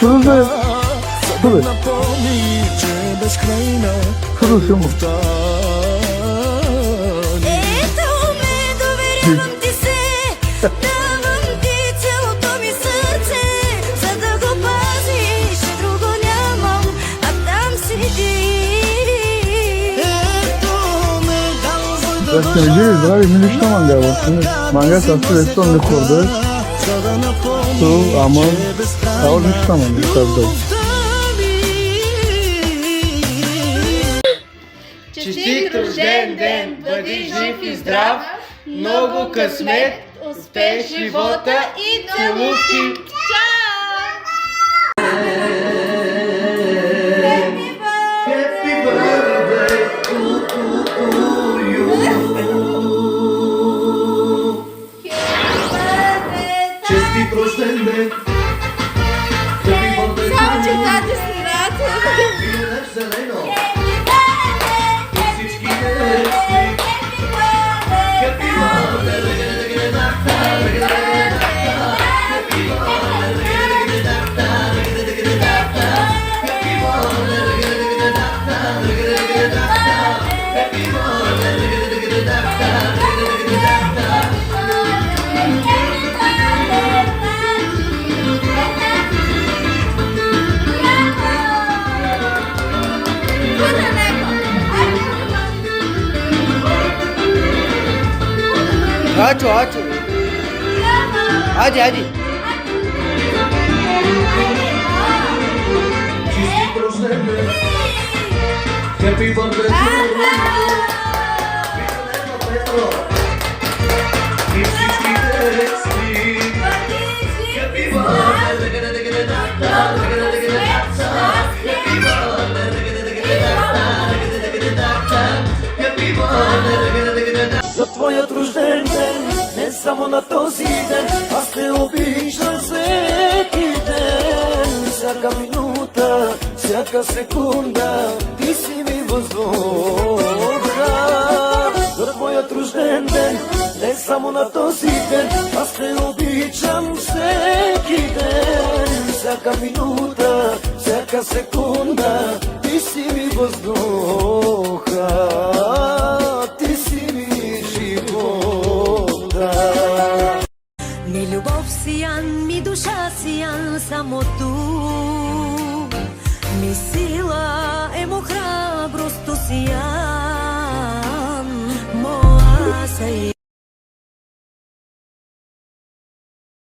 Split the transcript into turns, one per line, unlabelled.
Kırıldı. Kırıl. Kırıl şu mu? Расскажи, здравия, мили что манга, вот, манга совсем ресторанный рекорды, то, ама, а вот что манга, каждый.
Честит рожден ден, бъди жив и здрав, много късмет, успех в живота и целувки.
Честит рожден ден!
Само че тази страната.
Зелено! Всички днешни! Happy
Acho. Hadi.
Честит рожден ден! Happy birthday to you! Виолетто Петро! И всички днешни! Happy birthday! За твоят рожден ден, не само на този ден, аз те обичам всеки ден. Всяка минута, всяка секунда, ти си ми въздуха. За твоят рожден ден, не само на този ден, аз те обичам всеки ден. Всяка минута, всяка секунда, ти си ми въздуха. Ти си ми живота.
Ми любов сиян, ми душа сиян, само ту. Ми сила, емо храброст сиян. Моя